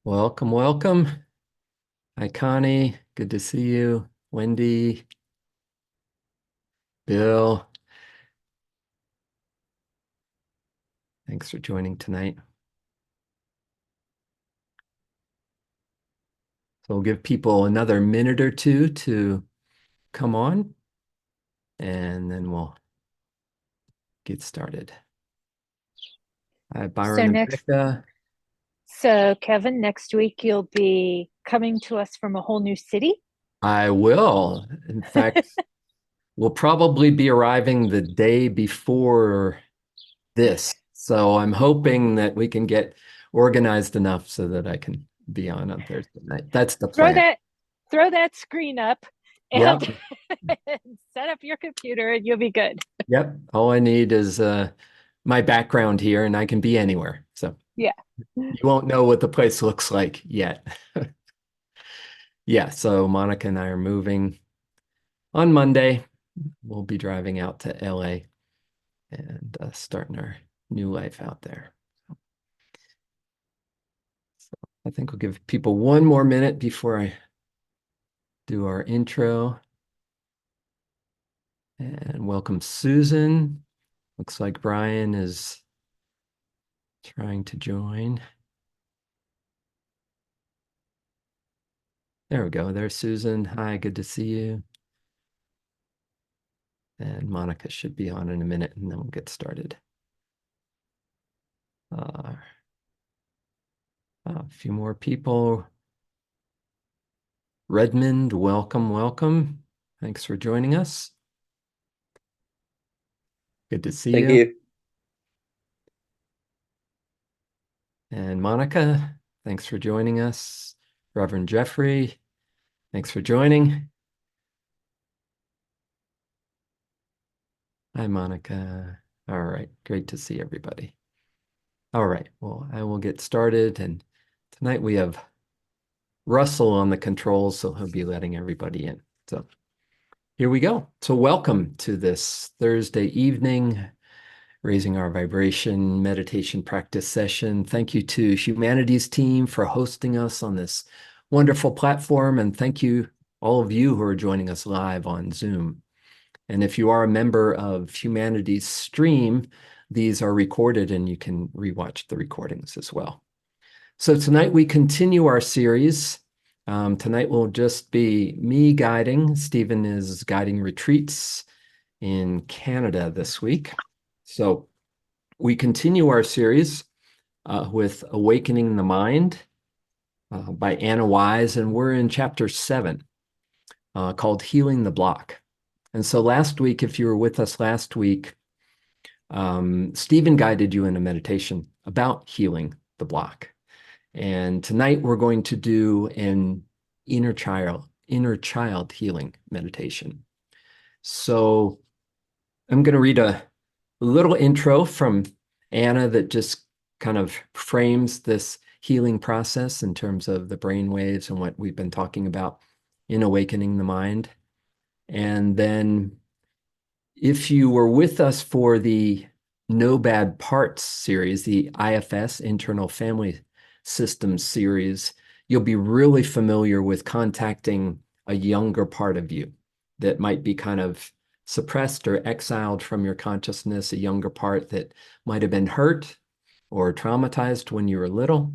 Welcome, welcome. Hi, Connie. Good to see you. Wendy, Bill, thanks for joining tonight. So we'll give people another minute or two to come on, and then we'll get started. Hi, So Byron and next, Becca. so Kevin, next week you'll be coming to us from a whole new city. I will. In fact, we'll probably be arriving the day before this. So I'm hoping that we can get organized enough so that I can be on Thursday night. That's the Throw plan. that, throw that screen up, and, Yep. and set up your computer, and you'll be good. Yep. All I need is my background here, and I can be anywhere. So Yeah. you won't know what the place looks like yet. Yeah. So Monica and I are moving on Monday. We'll be driving out to LA and starting our new life out there. So I think we'll give people one more minute before I do our intro. And welcome, Susan. Looks like Brian is trying to join. There we go. There's Susan. Hi, good to see you. And Monica should be on in a minute, and then we'll get started. Uh, a few more people. Redmond, welcome, welcome. Thanks for joining us. Good to see Thank you. you. And Monica, thanks for joining us. Reverend Jeffrey, thanks for joining. Hi, Monica. All right, great to see everybody. All right, well, I will get started. And tonight we have Russell on the controls, so he'll be letting everybody in. So here we go. So welcome to this Thursday evening, Raising Our Vibration meditation practice session. Thank you to Humanities team for hosting us on this wonderful platform. And thank you, all of you who are joining us live on Zoom. And if you are a member of Humanities Stream, these are recorded and you can rewatch the recordings as well. So tonight we continue our series. Tonight will just be me guiding. Stephen is guiding retreats in Canada this week. So we continue our series with Awakening the Mind by Anna Wise, and we're in chapter 7 called Healing the Block. And so last week, if you were with us last week, Stephen guided you in a meditation about healing the block. And tonight we're going to do an inner child healing meditation. So I'm going to read a little intro from Anna that just kind of frames this healing process in terms of the brain waves and what we've been talking about in Awakening the Mind. And then if you were with us for the No Bad Parts series, the IFS, Internal Family Systems series, you'll be really familiar with contacting a younger part of you that might be kind of suppressed or exiled from your consciousness, a younger part that might have been hurt or traumatized when you were little.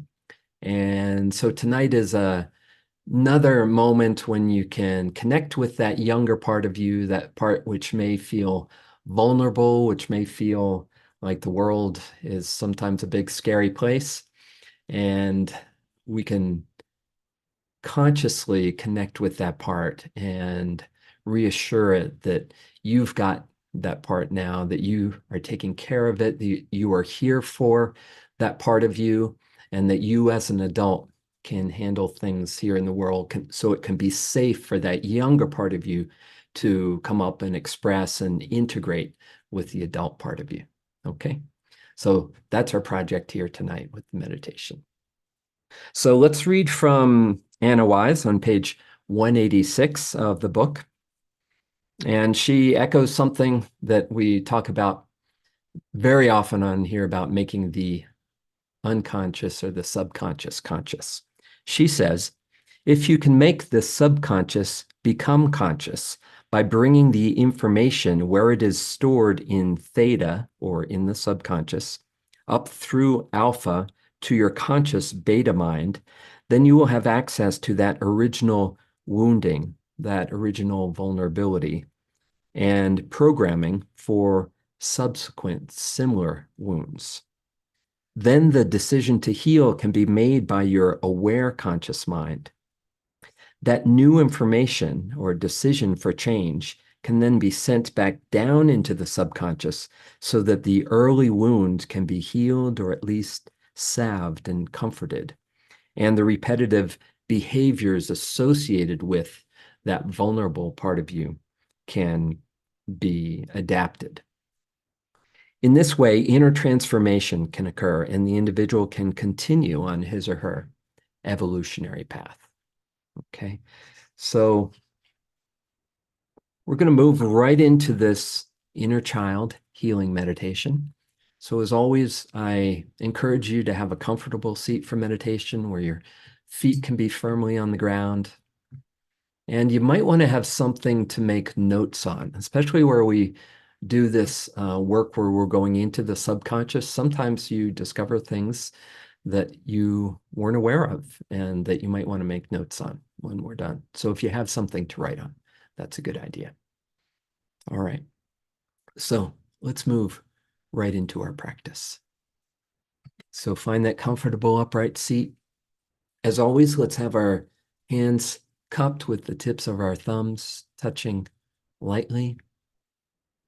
And so tonight is another moment when you can connect with that younger part of you, that part which may feel vulnerable, which may feel like the world is sometimes a big, scary place. And we can consciously connect with that part and reassure it that you've got that part now, that you are taking care of it, that you are here for that part of you, and that you as an adult can handle things here in the world so it can be safe for that younger part of you to come up and express and integrate with the adult part of you. Okay, so that's our project here tonight with the meditation. So let's read from Anna Wise on page 186 of the book. And she echoes something that we talk about very often on here about making the unconscious or the subconscious conscious. She says, if you can make the subconscious become conscious by bringing the information where it is stored in theta, or in the subconscious, up through alpha to your conscious beta mind, then you will have access to that original wounding, that original vulnerability, and programming for subsequent similar wounds. Then the decision to heal can be made by your aware conscious mind. That new information or decision for change can then be sent back down into the subconscious so that the early wound can be healed or at least salved and comforted. And the repetitive behaviors associated with that vulnerable part of you can be adapted. In this way, inner transformation can occur and the individual can continue on his or her evolutionary path. Okay, so we're going to move right into this inner child healing meditation. So as always, I encourage you to have a comfortable seat for meditation where your feet can be firmly on the ground. And you might want to have something to make notes on, especially where we do this work where we're going into the subconscious. Sometimes you discover things that you weren't aware of and that you might want to make notes on when we're done. So if you have something to write on, that's a good idea. All right. So let's move right into our practice. So find that comfortable upright seat. As always, let's have our hands cupped with the tips of our thumbs touching lightly.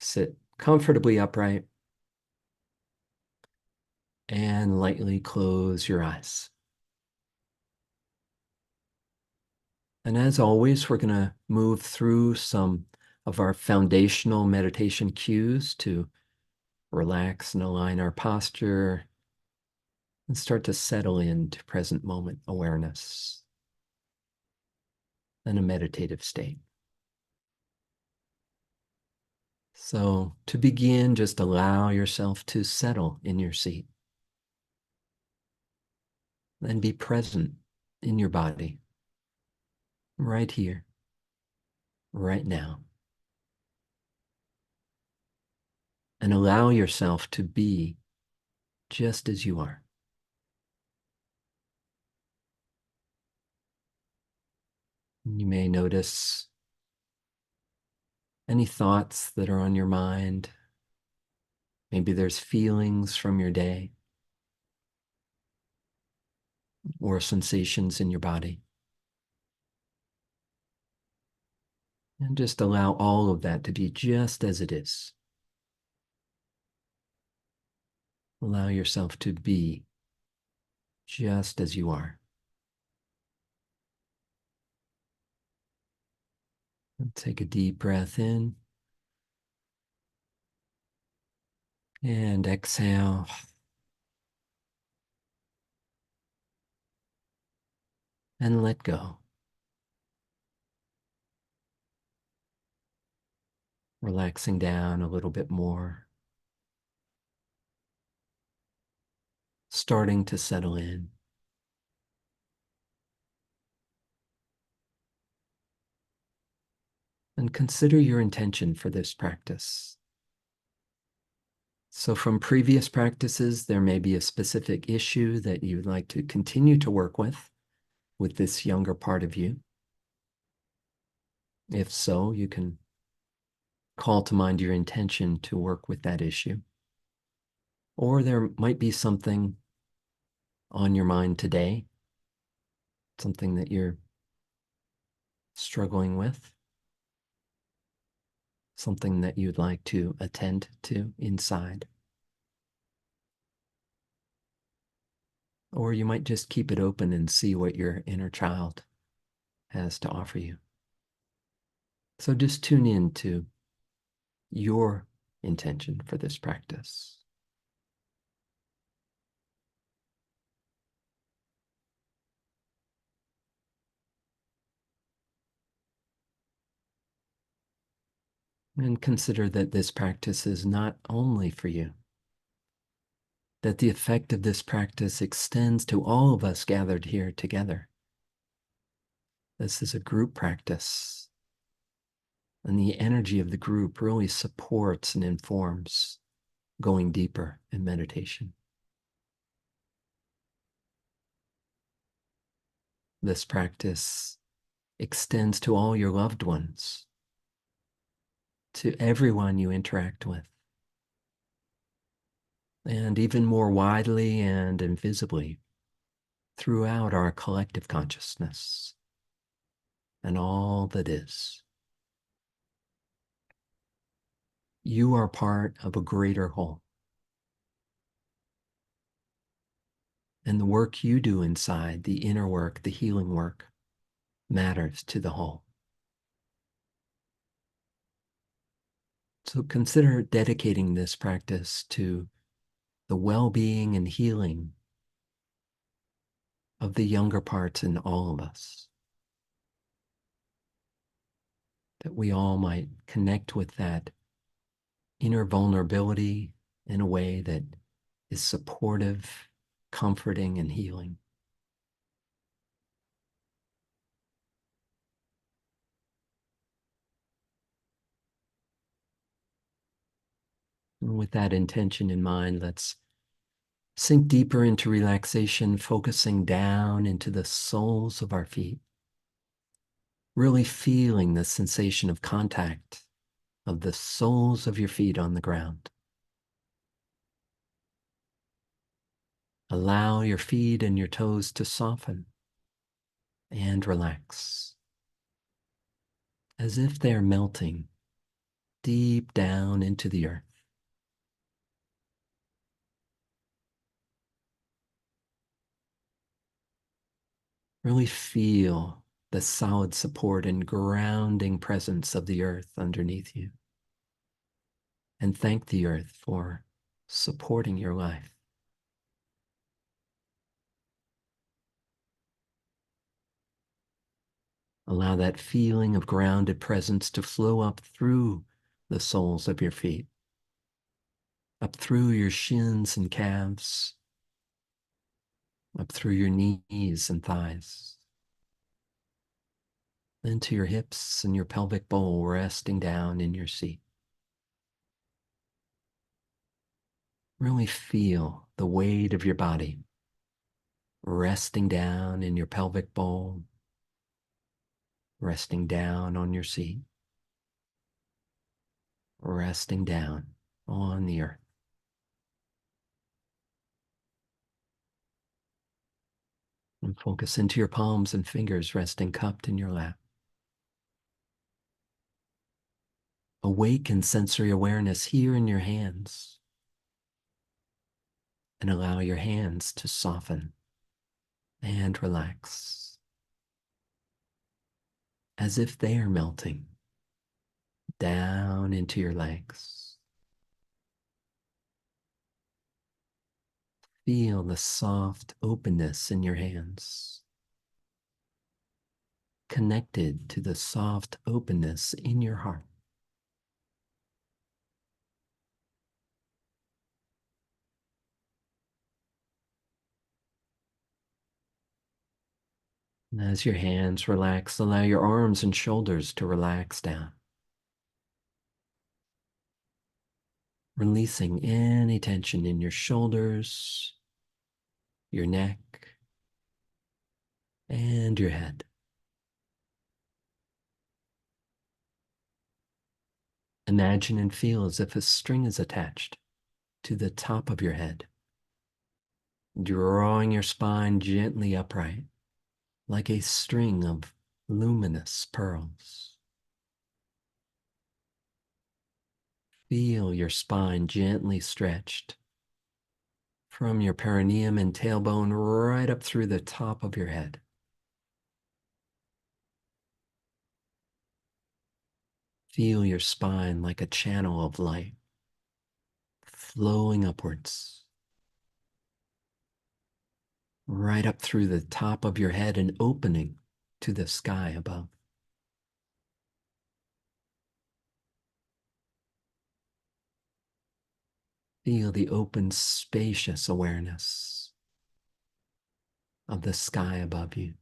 Sit comfortably upright and lightly close your eyes. And as always, we're going to move through some of our foundational meditation cues to relax and align our posture and start to settle into present moment awareness and a meditative state. So to begin, just allow yourself to settle in your seat and be present in your body right here, right now. And allow yourself to be just as you are. You may notice any thoughts that are on your mind. Maybe there's feelings from your day or sensations in your body. And just allow all of that to be just as it is. Allow yourself to be just as you are. And take a deep breath in and exhale. And let go. Relaxing down a little bit more. Starting to settle in. And consider your intention for this practice. So from previous practices, there may be a specific issue that you'd like to continue to work with this younger part of you. If so, you can call to mind your intention to work with that issue. Or there might be something on your mind today, something that you're struggling with, something that you'd like to attend to inside. Or you might just keep it open and see what your inner child has to offer you. So just tune in to your intention for this practice. And consider that this practice is not only for you, that the effect of this practice extends to all of us gathered here together This is a group practice, and the energy of the group really supports and informs going deeper in meditation. This practice extends to all your loved ones, to everyone you interact with, and even more widely and invisibly throughout our collective consciousness and all that is. You are part of a greater whole. And the work you do inside, the inner work, the healing work, matters to the whole. So consider dedicating this practice to the well-being and healing of the younger parts in all of us, that we all might connect with that inner vulnerability in a way that is supportive, comforting, and healing. And with that intention in mind, let's sink deeper into relaxation, focusing down into the soles of our feet, really feeling the sensation of contact of the soles of your feet on the ground. Allow your feet and your toes to soften and relax, as if they're melting deep down into the earth. Really feel the solid support and grounding presence of the earth underneath you. And thank the earth for supporting your life. Allow that feeling of grounded presence to flow up through the soles of your feet, up through your shins and calves, up through your knees and thighs, into your hips and your pelvic bowl resting down in your seat. Really feel the weight of your body resting down in your pelvic bowl, resting down on your seat, resting down on the earth. And focus into your palms and fingers resting cupped in your lap. Awaken sensory awareness here in your hands, and allow your hands to soften and relax, as if they are melting down into your legs. Feel the soft openness in your hands, connected to the soft openness in your heart. And as your hands relax, allow your arms and shoulders to relax down, releasing any tension in your shoulders, your neck, and your head. Imagine and feel as if a string is attached to the top of your head, drawing your spine gently upright like a string of luminous pearls. Feel your spine gently stretched from your perineum and tailbone right up through the top of your head. Feel your spine like a channel of light flowing upwards, right up through the top of your head and opening to the sky above. Feel the open, spacious awareness of the sky above you.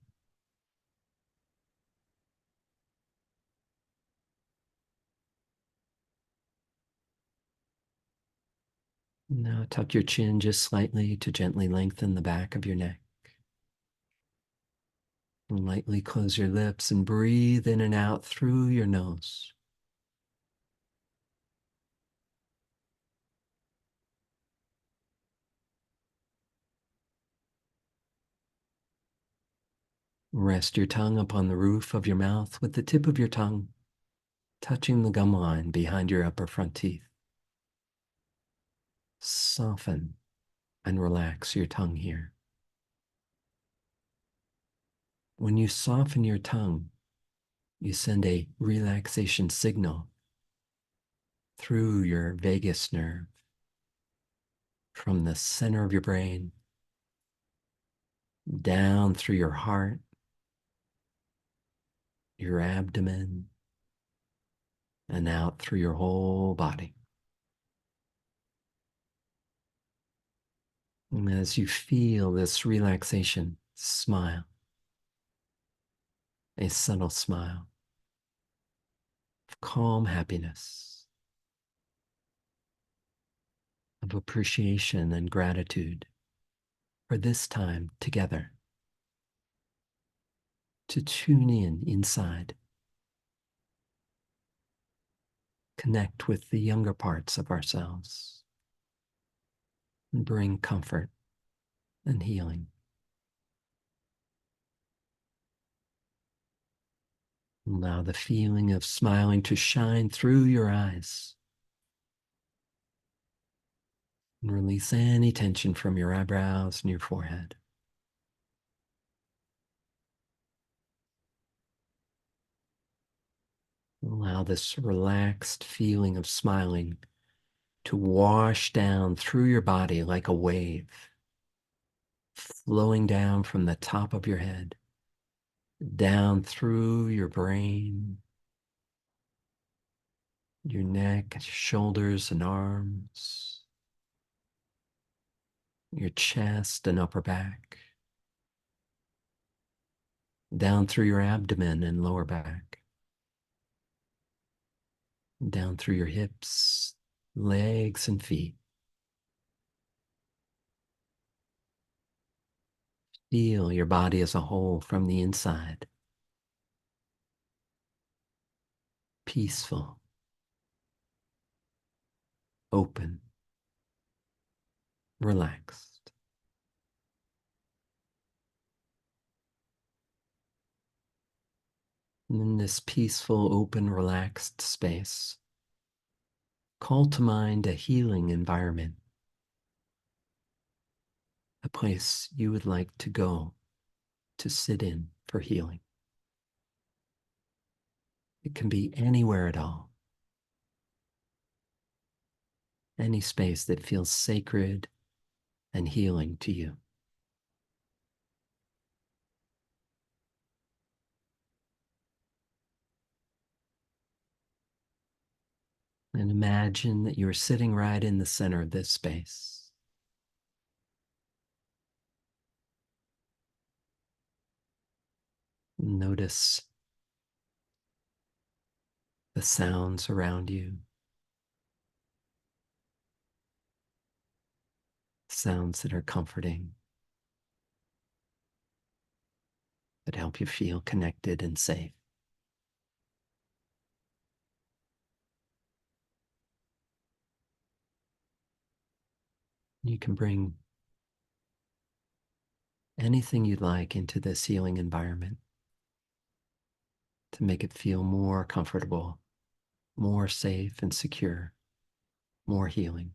Now tuck your chin just slightly to gently lengthen the back of your neck. And lightly close your lips and breathe in and out through your nose. Rest your tongue upon the roof of your mouth with the tip of your tongue touching the gum line behind your upper front teeth. Soften and relax your tongue here. When you soften your tongue, you send a relaxation signal through your vagus nerve from the center of your brain down through your heart, your abdomen, and out through your whole body. And as you feel this relaxation, smile, a subtle smile of calm happiness, of appreciation and gratitude for this time together, to tune in inside, connect with the younger parts of ourselves, and bring comfort and healing. Allow the feeling of smiling to shine through your eyes. And release any tension from your eyebrows and your forehead. Allow this relaxed feeling of smiling to wash down through your body like a wave, flowing down from the top of your head, down through your brain, your neck, shoulders, and arms, your chest and upper back, down through your abdomen and lower back, down through your hips, legs, and feet. Feel your body as a whole from the inside, peaceful, open, relaxed. And in this peaceful, open, relaxed space, call to mind a healing environment, a place you would like to go to sit in for healing. It can be anywhere at all, any space that feels sacred and healing to you. And imagine that you're sitting right in the center of this space. Notice the sounds around you, sounds that are comforting, that help you feel connected and safe. You can bring anything you'd like into this healing environment to make it feel more comfortable, more safe and secure, more healing.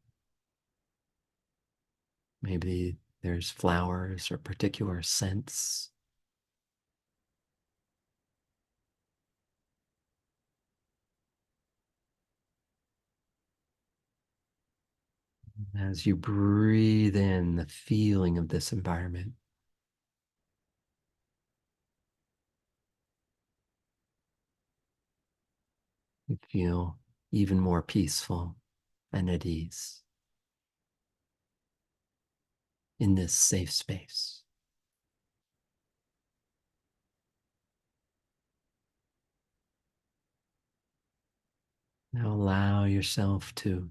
Maybe there's flowers or particular scents. As you breathe in the feeling of this environment, you feel even more peaceful and at ease in this safe space. Now allow yourself to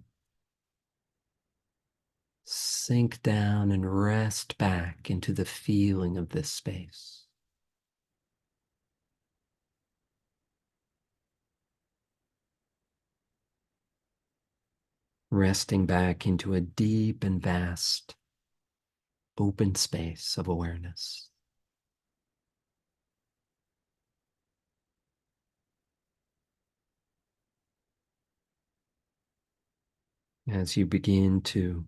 sink down and rest back into the feeling of this space. Resting back into a deep and vast open space of awareness. As you begin to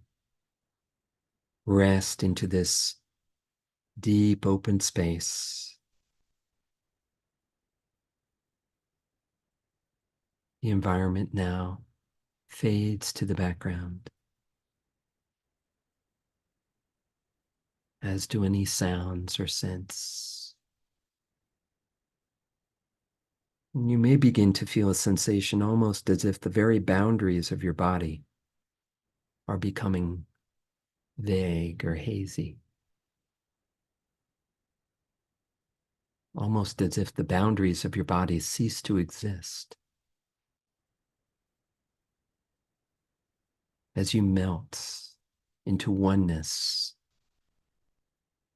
rest into this deep open space, the environment now fades to the background, as do any sounds or scents. And you may begin to feel a sensation almost as if the very boundaries of your body are becoming vague or hazy. Almost as if the boundaries of your body cease to exist. As you melt into oneness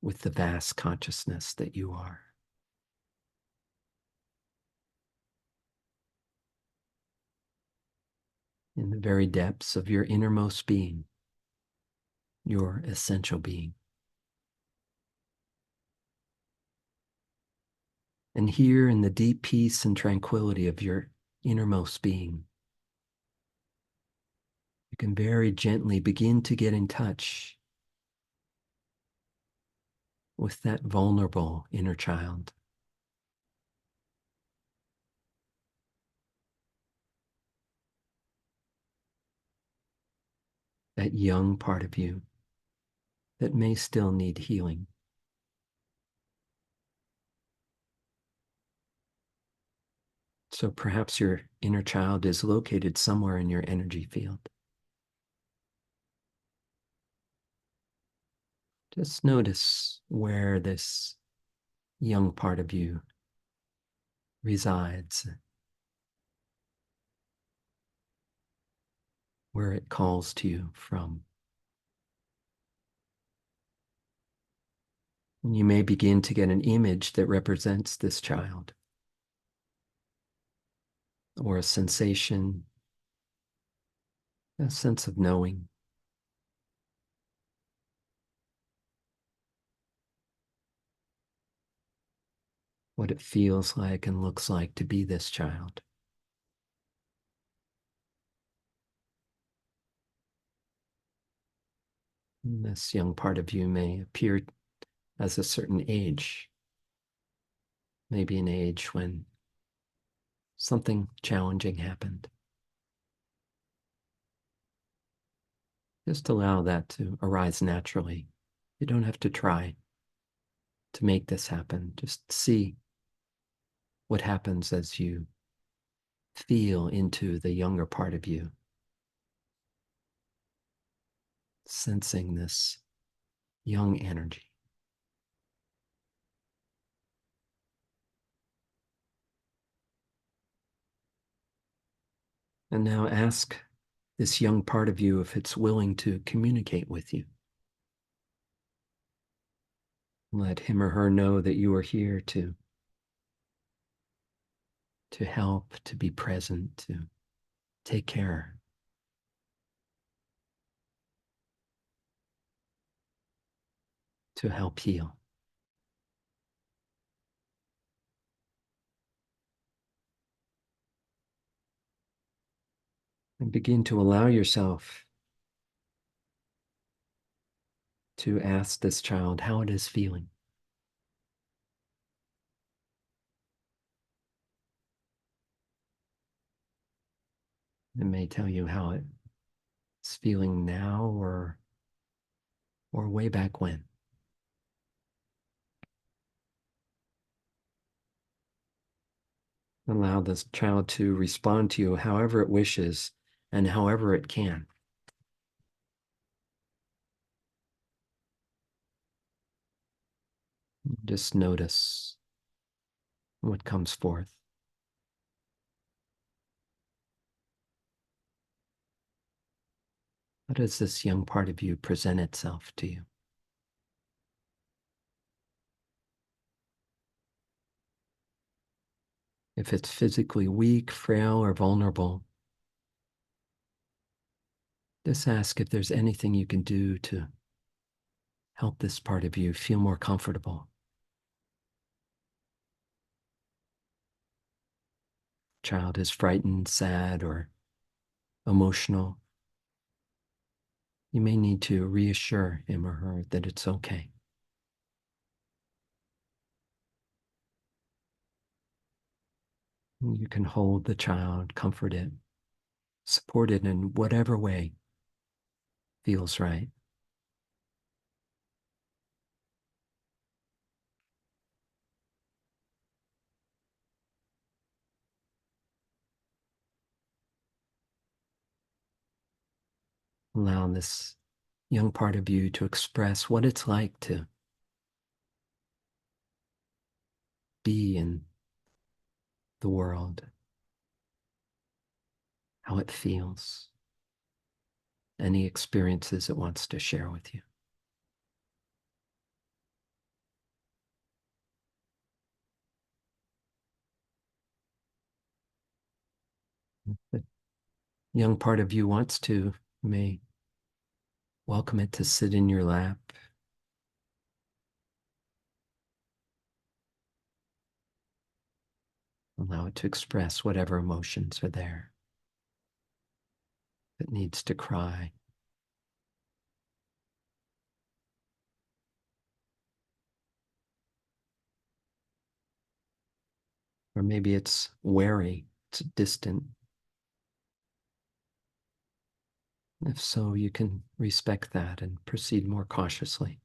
with the vast consciousness that you are. In the very depths of your innermost being, your essential being. And here in the deep peace and tranquility of your innermost being, you can very gently begin to get in touch with that vulnerable inner child. That young part of you that may still need healing. So perhaps your inner child is located somewhere in your energy field. Just notice where this young part of you resides, where it calls to you from. And you may begin to get an image that represents this child, or a sensation, a sense of knowing. What it feels like and looks like to be this child. And this young part of you may appear as a certain age, maybe an age when something challenging happened. Just allow that to arise naturally. You don't have to try to make this happen. Just see what happens as you feel into the younger part of you, sensing this young energy. And now ask this young part of you if it's willing to communicate with you. Let him or her know that you are here to help, to be present, to take care, to help heal. And begin to allow yourself to ask this child how it is feeling. It may tell you how it's feeling now or way back when. Allow this child to respond to you however it wishes and however it can. Just notice what comes forth. How does this young part of you present itself to you? If it's physically weak, frail, or vulnerable, just ask if there's anything you can do to help this part of you feel more comfortable. Child is frightened, sad, or emotional. You may need to reassure him or her that it's okay. You can hold the child, comfort it, support it in whatever way feels right. Allow this young part of you to express what it's like to be in the world, how it feels, any experiences it wants to share with you. The young part of you wants to, you may welcome it to sit in your lap. Allow it to express whatever emotions are there. If it needs to cry, or maybe it's wary, it's distant. If so, you can respect that and proceed more cautiously.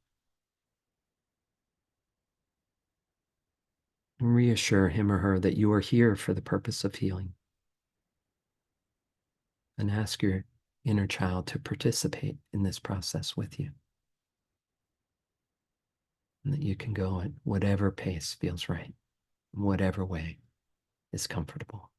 And reassure him or her that you are here for the purpose of healing. And ask your inner child to participate in this process with you. And that you can go at whatever pace feels right, in whatever way is comfortable.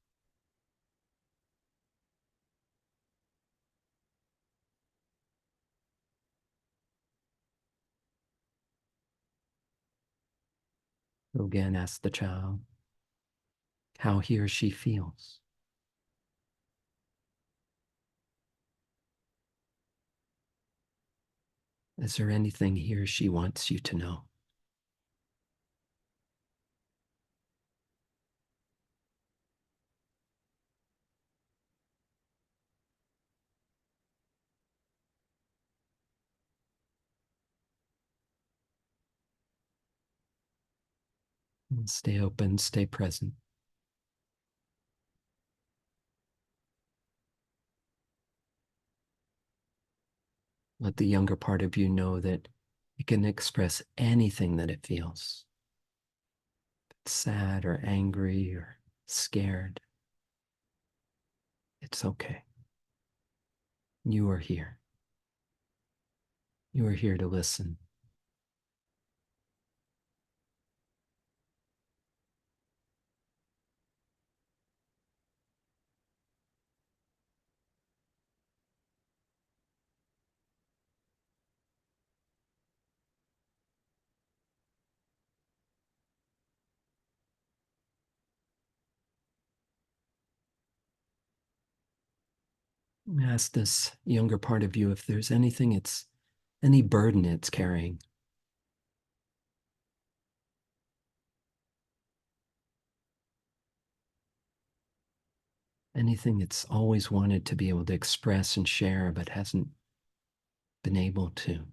So again, ask the child how he or she feels. Is there anything he or she wants you to know? And stay open, stay present. Let the younger part of you know that it can express anything that it feels. If it's sad or angry or scared, it's okay. You are here. You are here to listen. Ask this younger part of you if there's anything any burden it's carrying. Anything it's always wanted to be able to express and share, but hasn't been able to.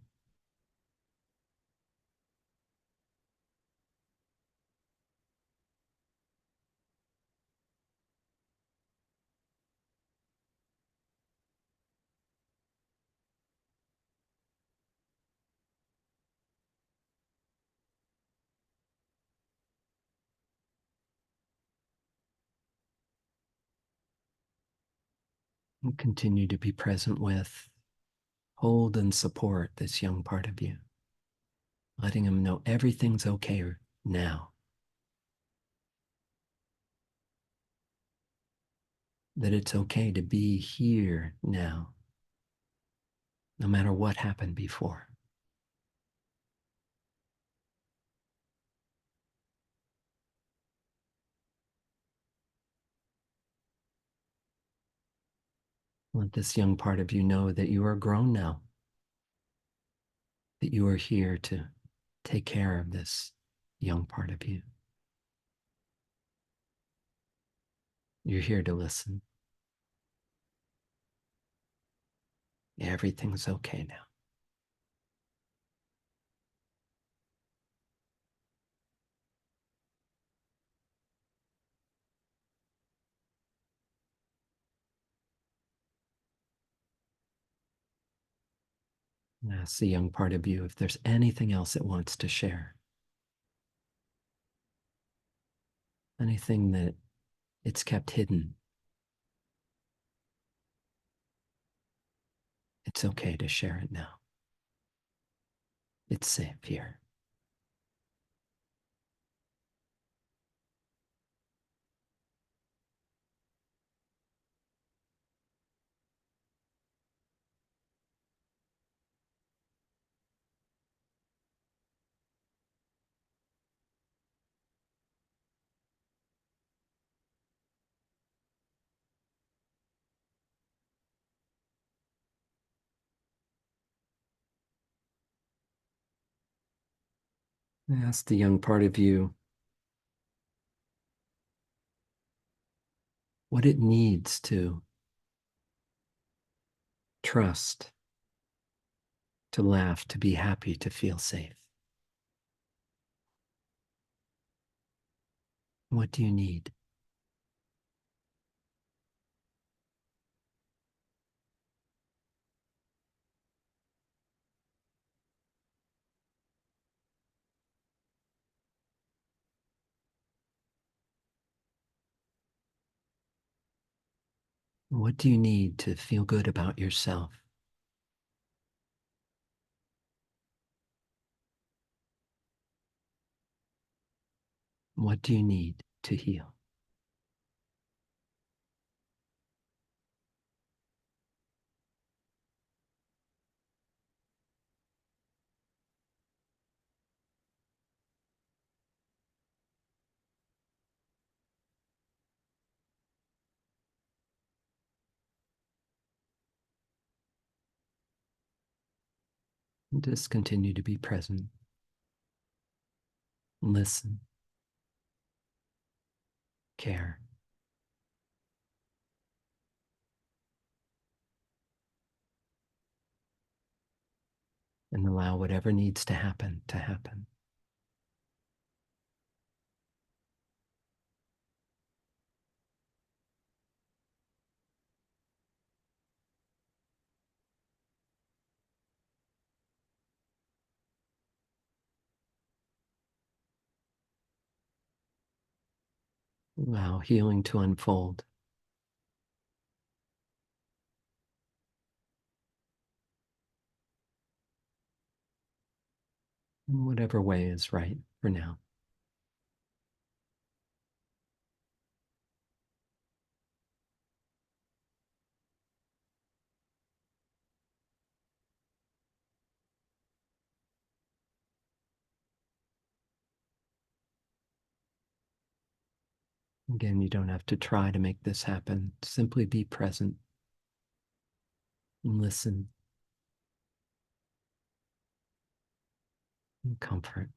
And continue to be present with, hold and support this young part of you, letting them know everything's okay now, that it's okay to be here now. no matter what happened before. Let this young part of you know that you are grown now, that you are here to take care of this young part of you. You're here to listen. Everything's okay now. Ask the young part of you if there's anything else it wants to share. Anything that it's kept hidden. It's okay to share it now. It's safe here. Ask the young part of you what it needs to trust, to laugh, to be happy, to feel safe. What do you need? What do you need to feel good about yourself? What do you need to heal? And just continue to be present. Listen, care, and allow whatever needs to happen to happen. Allow healing to unfold. In whatever way is right for now. Again, you don't have to try to make this happen. Simply be present and listen and comfort.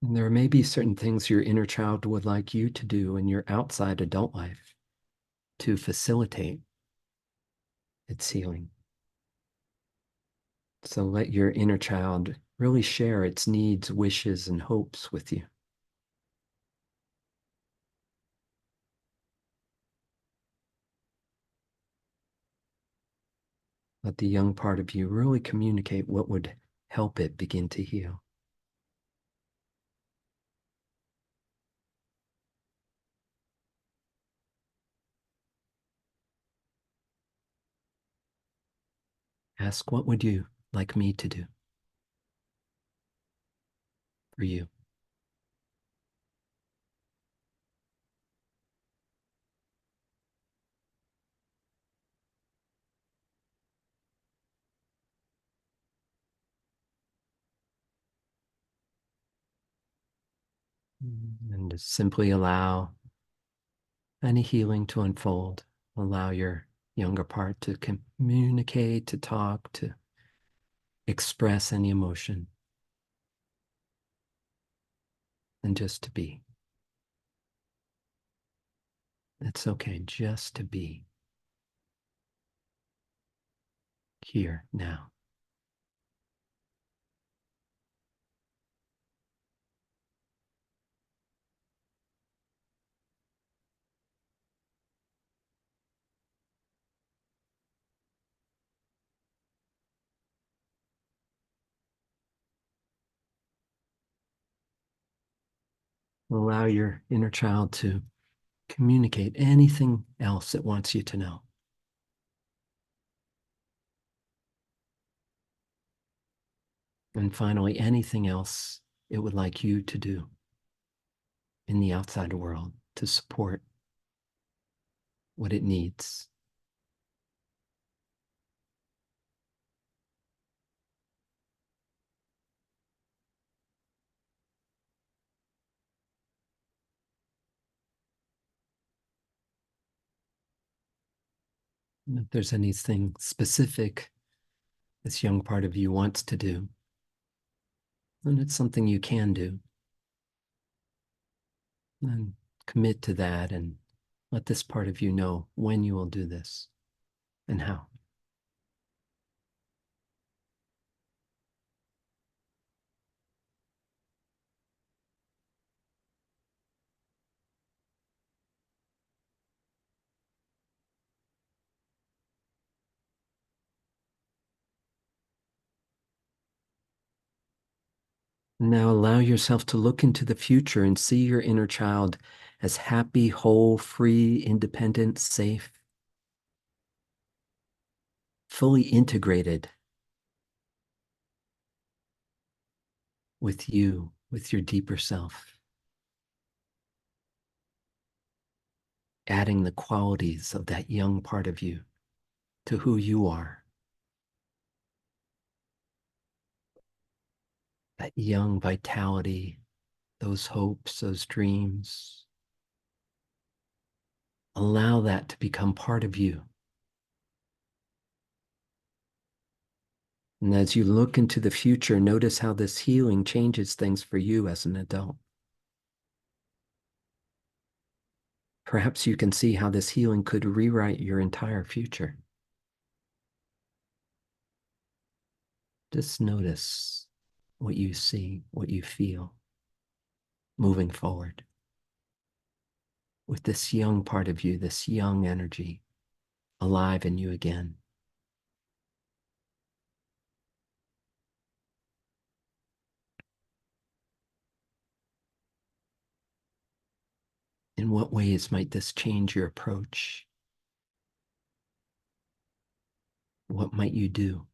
And there may be certain things your inner child would like you to do in your outside adult life to facilitate its healing. So let your inner child really share its needs, wishes, and hopes with you. Let the young part of you really communicate what would help it begin to heal. Ask, what would you like me to do? for you. And just simply allow any healing to unfold. Allow your younger part to communicate, to talk, to express any emotion, and just to be. It's okay just to be here now. Allow your inner child to communicate anything else it wants you to know. And finally, anything else it would like you to do in the outside world to support what it needs. And if there's anything specific this young part of you wants to do, then it's something you can do. And commit to that and let this part of you know when you will do this and how. Now allow yourself to look into the future and see your inner child as happy, whole, free, independent, safe, fully integrated with you, with your deeper self, adding the qualities of that young part of you to who you are. That young vitality, those hopes, those dreams. Allow that to become part of you. And as you look into the future, notice how this healing changes things for you as an adult. Perhaps you can see how this healing could rewrite your entire future. Just notice what you see, what you feel moving forward with this young part of you, this young energy alive in you again. In what ways might this change your approach? What might you do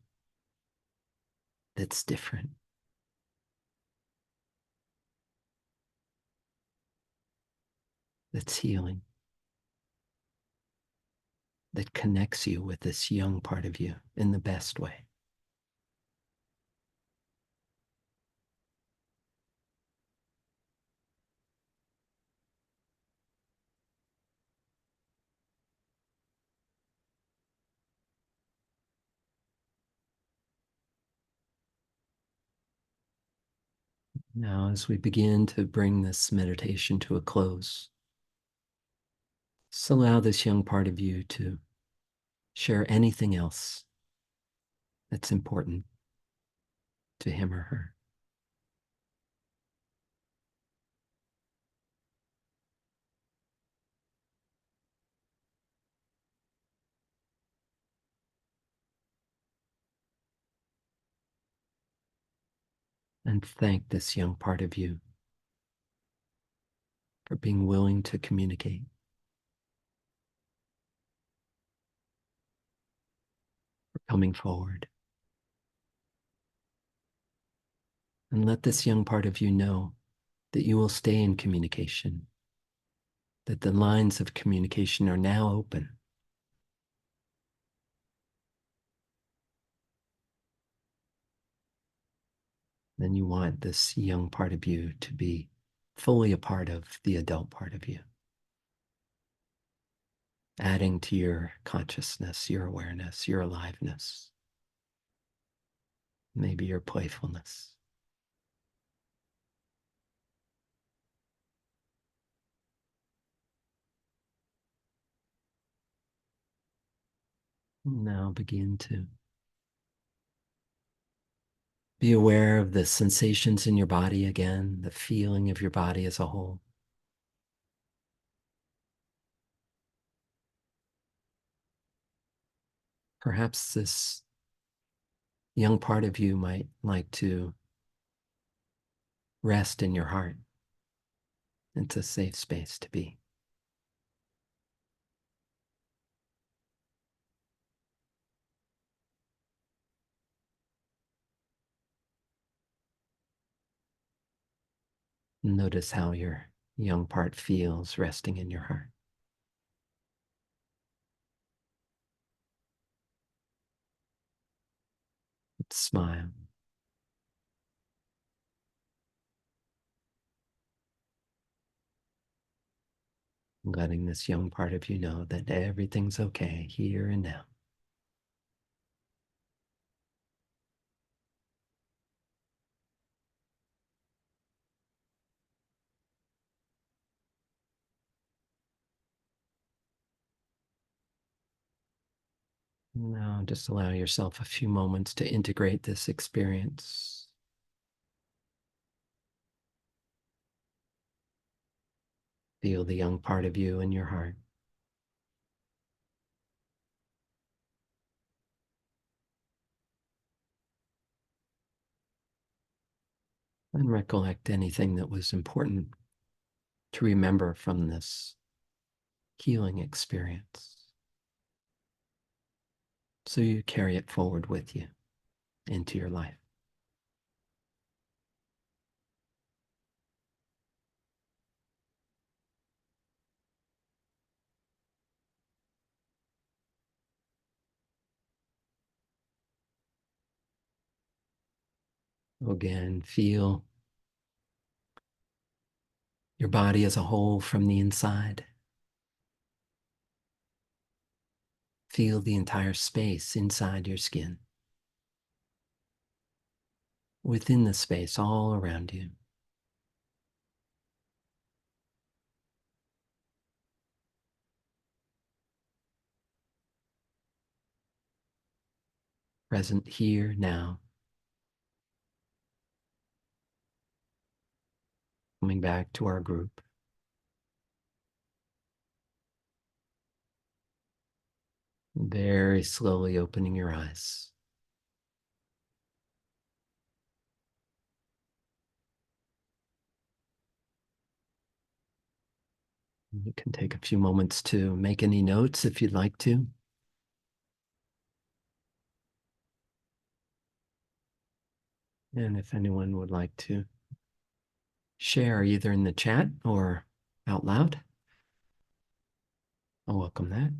that's different, that's healing, that connects you with this young part of you in the best way? Now, as we begin to bring this meditation to a close, just allow this young part of you to share anything else that's important to him or her. And thank this young part of you for being willing to communicate, for coming forward. And let this young part of you know that you will stay in communication, that the lines of communication are now open. Then you want this young part of you to be fully a part of the adult part of you, adding to your consciousness, your awareness, your aliveness, maybe your playfulness. Now begin to be aware of the sensations in your body again, the feeling of your body as a whole. Perhaps this young part of you might like to rest in your heart. It's a safe space to be. Notice how your young part feels resting in your heart. Smile. Letting this young part of you know that everything's okay here and now. Now just allow yourself a few moments to integrate this experience. Feel the young part of you in your heart. And recollect anything that was important to remember from this healing experience, so you carry it forward with you into your life. Again, feel your body as a whole from the inside. Feel the entire space inside your skin, within the space all around you. Present here now. Coming back to our group. Very slowly opening your eyes. You can take a few moments to make any notes if you'd like to. And if anyone would like to share either in the chat or out loud, I'll welcome that.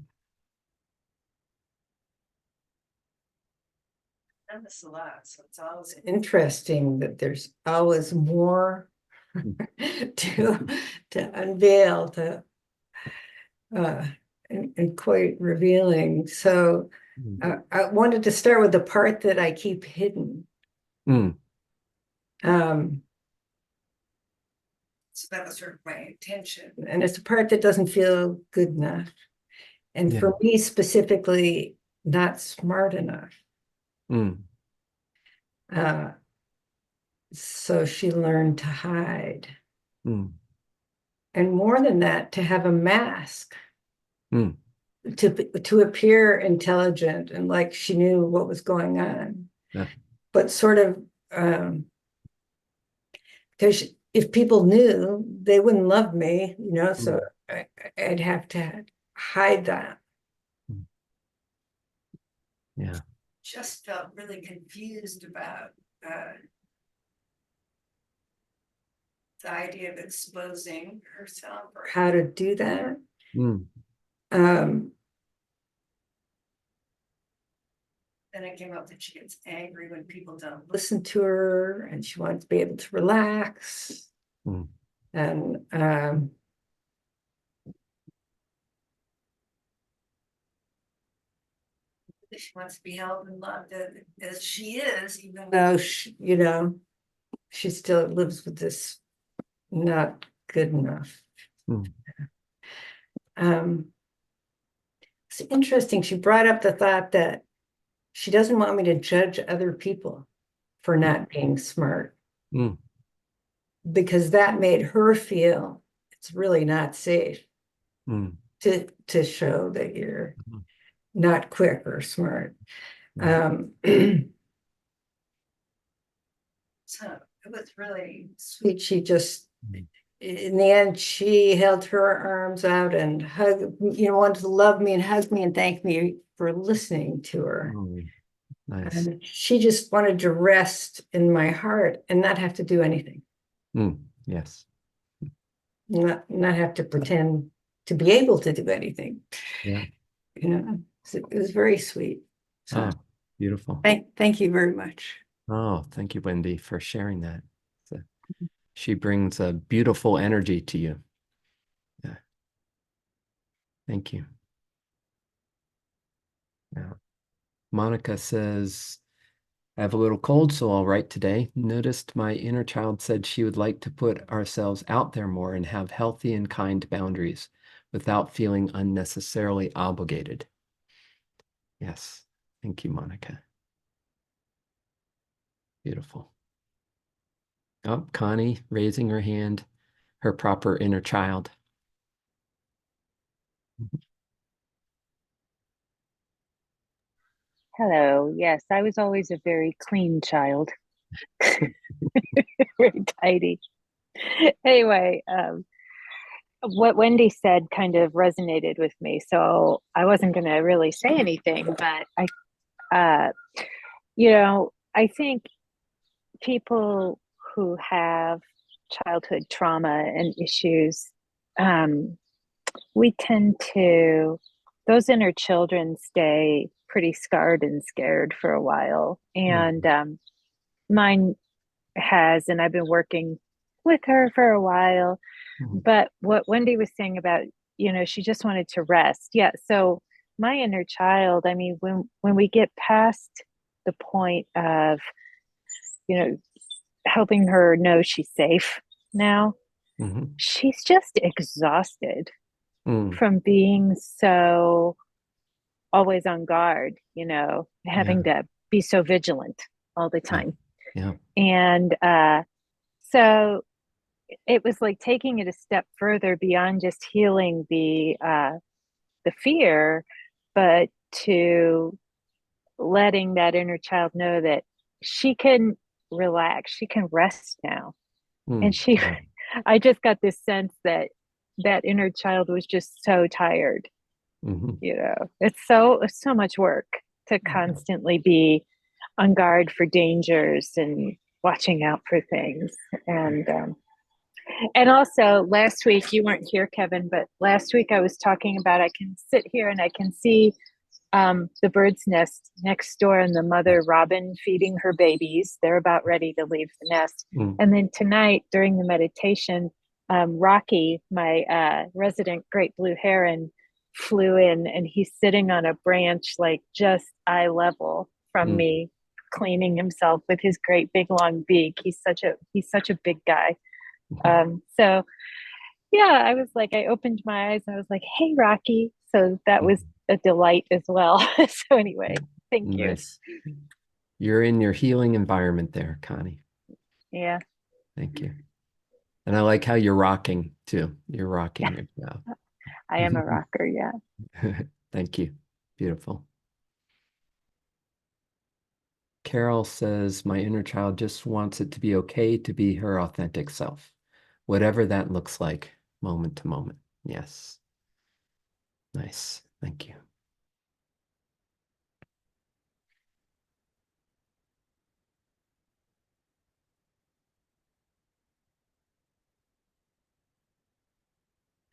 Done this a lot, so it's always interesting that there's always more to unveil, and quite revealing. So I wanted to start with the part that I keep hidden. Mm. So that was sort of my intention, and it's a part that doesn't feel good enough, and for me specifically, not smart enough. Mm. So she learned to hide. Mm. And more than that, to have a mask. Mm. To appear intelligent and like she knew what was going on. Yeah. But sort of because if people knew, they wouldn't love me, so I'd have to hide that. Yeah. Just felt really confused about the idea of exposing herself or how to do that. Mm. Then it came up that she gets angry when people don't listen to her, and she wants to be able to relax. Mm. And she wants to be held and loved as she is, even though she, she still lives with this not good enough. Mm. It's interesting. She brought up the thought that she doesn't want me to judge other people for not being smart, Mm. because that made her feel it's really not safe Mm. to show that you're Mm. not quick or smart. Mm. So it was really sweet. She just, Mm. in the end, she held her arms out and hugged, wanted to love me and hug me and thank me for listening to her. Oh, nice. And she just wanted to rest in my heart and not have to do anything. Mm. Yes. Not have to pretend to be able to do anything. Yeah. So it was very sweet. So Oh, beautiful. thank you very much. Oh, thank you, Wendy, for sharing that. So, she brings a beautiful energy to you. Yeah. Thank you. Now, Monica says, I have a little cold, so I'll write today. Noticed my inner child said she would like to put ourselves out there more and have healthy and kind boundaries without feeling unnecessarily obligated. Yes. Thank you, Monica. Beautiful. Oh, Connie raising her hand, her proper inner child. Hello. Yes, I was always a very clean child, very tidy. Anyway, what Wendy said kind of resonated with me, so I wasn't going to really say anything, but uh, I think people who have childhood trauma and issues, um, we tend to, those inner children stay pretty scarred and scared for a while. And mine has, and I've been working with her for a while. Mhm. But what Wendy was saying about, she just wanted to rest. Yeah. So my inner child, I mean, when we get past the point of, you know, helping her know she's safe now, Mhm. she's just exhausted Mm. from being so always on guard, Yeah. having to be so vigilant all the Yeah. time. Yeah. And so it was like taking it a step further beyond just healing the fear, but to letting that inner child know that she can relax, she can rest now. And Mm. she, Yeah. I just got this sense that that inner child was just so tired. Mhm. It's so much work to constantly be on guard for dangers and watching out for things. And also last week, you weren't here, Kevin, but last week I was talking about I can sit here and I can see the bird's nest next door and the mother robin feeding her babies. They're about ready to leave the nest. Mm. And then tonight during the meditation, Rocky, my resident great blue heron, flew in and he's sitting on a branch like just eye level from Mm. me, cleaning himself with his great big long beak. He's such a big guy. So yeah, I was like, I opened my eyes and I was like, hey, Rocky. So that was a delight as well. So anyway, thank you. Nice. You're in your healing environment there, Connie. Yeah, Thank you. And I like how you're rocking too. You're rocking yourself. I am a rocker. Yeah. Thank you. Beautiful. Carol says, my inner child just wants it to be okay to be her authentic self, whatever that looks like, moment to moment. Yes. Nice. Thank you.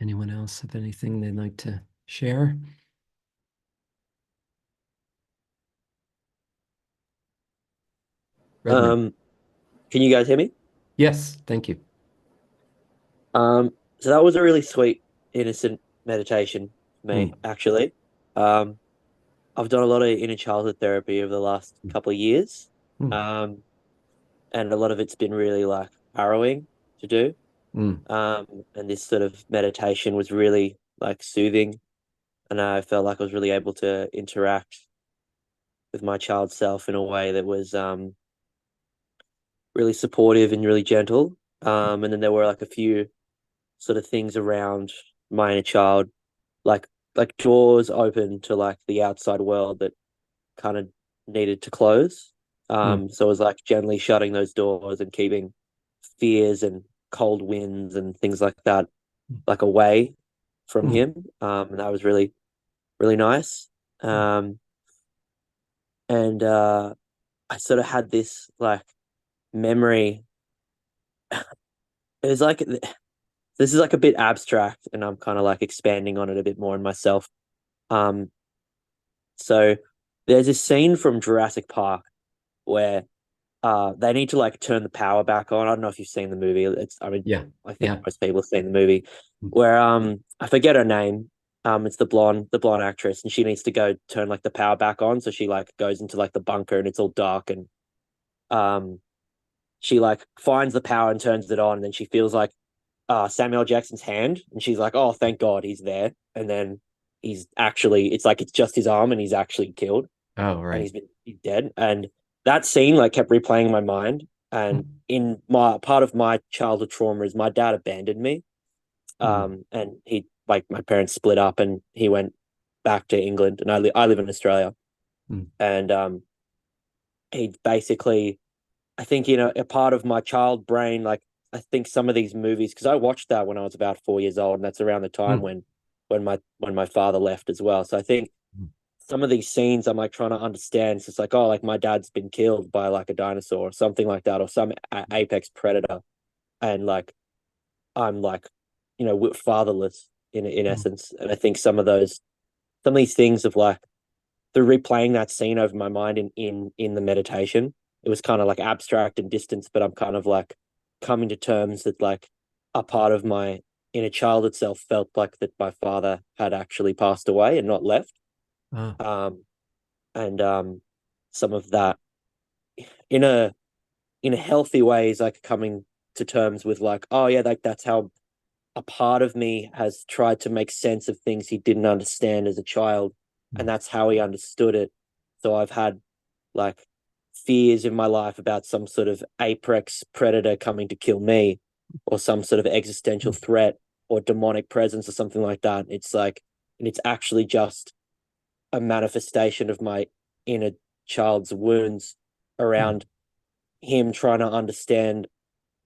Anyone else have anything they'd like to share? Redmond. Can you guys hear me? Yes, thank you. So that was a really sweet, innocent meditation for me, Mm. actually. Um, I've done a lot of inner childhood therapy over the last couple of years. Mm. And a lot of it's been really like harrowing to do. Mm. And this sort of meditation was really like soothing, and I felt like I was really able to interact with my child self in a way that was really supportive and really gentle. And then there were like a few sort of things around my inner child, like doors open to like the outside world that kind of needed to close. Mm. So it was like gently shutting those doors and keeping fears and cold winds and things like that like away from Mm. him. And that was really, really nice. Um, and I sort of had this like memory. It was like this is like a bit abstract, and I'm kind of like expanding on it a bit more in myself. Um, so there's this scene from Jurassic Park where they need to like turn the power back on. I don't know if you've seen the movie. I mean, Yeah. I think Yeah. most people have seen the movie Mm. where I forget her name. It's the blonde actress, and she needs to go turn like the power back on. So she like goes into like the bunker and it's all dark, and um she like finds the power and turns it on, and then she feels like Samuel Jackson's hand, and she's like, "Oh, thank God he's there." And then it's like it's just his arm, and he's actually killed, Oh, and right. he's dead. And that scene like kept replaying in my mind. And Mm. in my part of my childhood trauma is my dad abandoned me. Mm. And he like my parents split up, and he went back to England, and I live in Australia, Mm. and he basically, I think, a part of my child brain, like I think some of these movies, because I watched that when I was about 4 years old, and that's around the time Mm. when my father left as well. So I think Mm. some of these scenes I'm like trying to understand. So it's like, oh, like my dad's been killed by like a dinosaur or something like that, or some apex predator, and like I'm like, fatherless in Mm. essence. And I think some of these things of like through replaying that scene over my mind in the meditation, it was kind of like abstract and distant, but I'm kind of like coming to terms that like a part of my inner child itself felt like that my father had actually passed away and not left. Ah. Um, and some of that in a healthy way is like coming to terms with like, oh yeah, like that's how a part of me has tried to make sense of things he didn't understand as a child, and Mm. that's how he understood it. So I've had like fears in my life about some sort of apex predator coming to kill me, or some sort of existential Mm. threat or demonic presence or something like that. It's like, and it's actually just a manifestation of my inner child's wounds Mm. around him trying to understand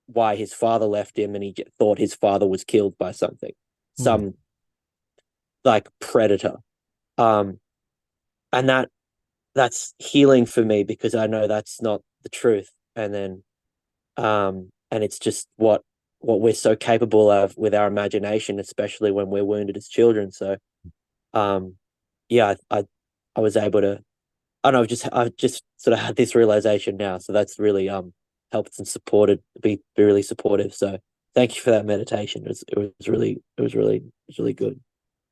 why his father left him, and he thought his father was killed by Mm. some like predator. Um, and that's healing for me because I know that's not the truth. And then and it's just what we're so capable of with our imagination, especially when we're wounded as children. So um yeah, I was able to, I don't know, I've just sort of had this realization now. So that's really helped and supported be really supportive. So thank you for that meditation. It was really good.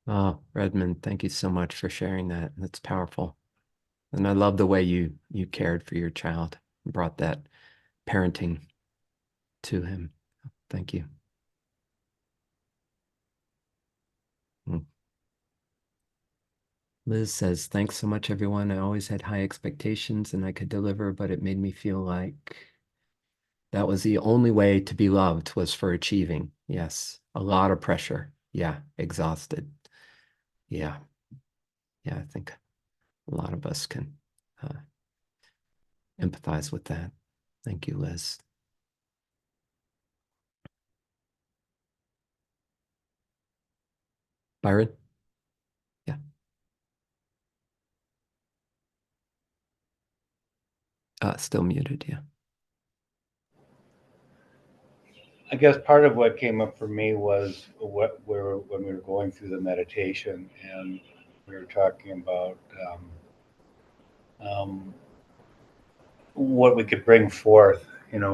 Oh, Redmond, thank you so much for sharing that. That's powerful. And I love the way you cared for your child and brought that parenting to him. Thank you. Mm. Liz says, thanks so much, everyone. I always had high expectations and I could deliver, but it made me feel like that was the only way to be loved was for achieving. Yes, a lot of pressure. Yeah, exhausted. Yeah, yeah, I think a lot of us can empathize with that. Thank you, Liz. Byron? Yeah. Still muted, yeah. I guess part of what came up for me was when we were going through the meditation, and we were talking about um, what we could bring forth,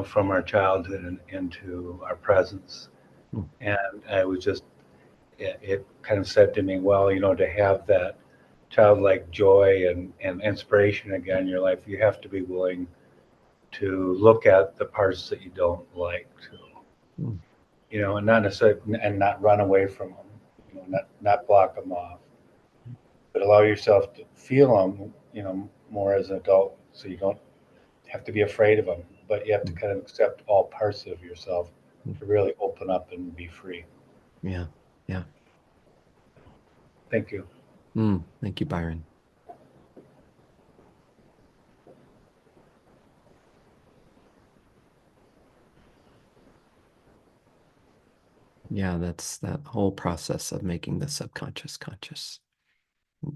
from our childhood and into our presence. Mm. And I was just, it kind of said to me, well, to have that childlike joy and inspiration again in your life, you have to be willing to look at the parts that you don't like to, Mm. and not necessarily, and not run away from them, not block them off, but allow yourself to feel them, more as an adult, so you don't have to be afraid of them, but you have to kind of accept all parts of yourself to really open up and be free. Yeah. Yeah. Thank you. Thank you, Byron. Yeah, that's that whole process of making the subconscious conscious.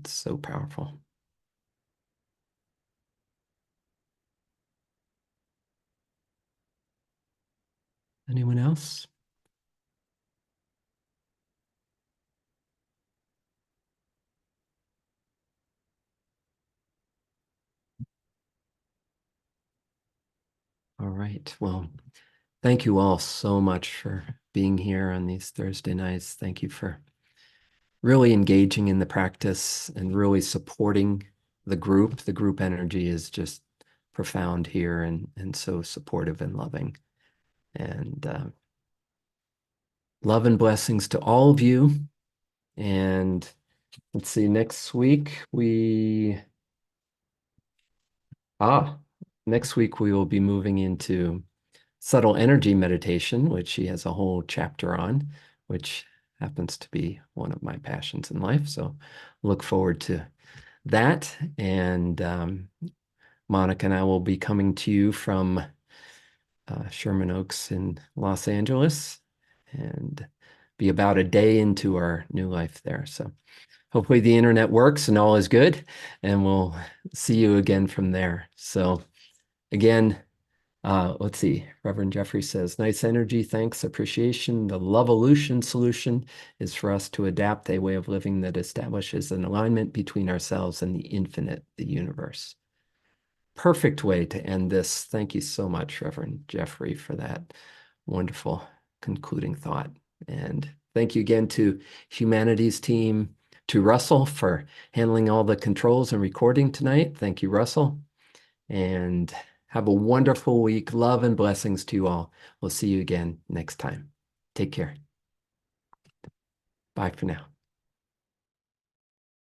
It's so powerful. Anyone else? All right. Well, thank you all so much for being here on these Thursday nights. Thank you for really engaging in the practice and really supporting the group. The group energy is just profound here and so supportive and loving. And love and blessings to all of you. And let's see, next week next week we will be moving into subtle energy meditation, which he has a whole chapter on, which happens to be one of my passions in life. So look forward to that. And Monica and I will be coming to you from Sherman Oaks in Los Angeles and be about a day into our new life there. So hopefully the internet works and all is good, and we'll see you again from there. So again, let's see. Reverend Jeffrey says, nice energy, thanks, appreciation. The Lovolution solution is for us to adapt a way of living that establishes an alignment between ourselves and the infinite, the universe. Perfect way to end this. Thank you so much, Reverend Jeffrey, for that wonderful concluding thought. And thank you again to Humanities team, to Russell for handling all the controls and recording tonight. Thank you, Russell. And have a wonderful week. Love and blessings to you all. We'll see you again next time. Take care. Bye for now.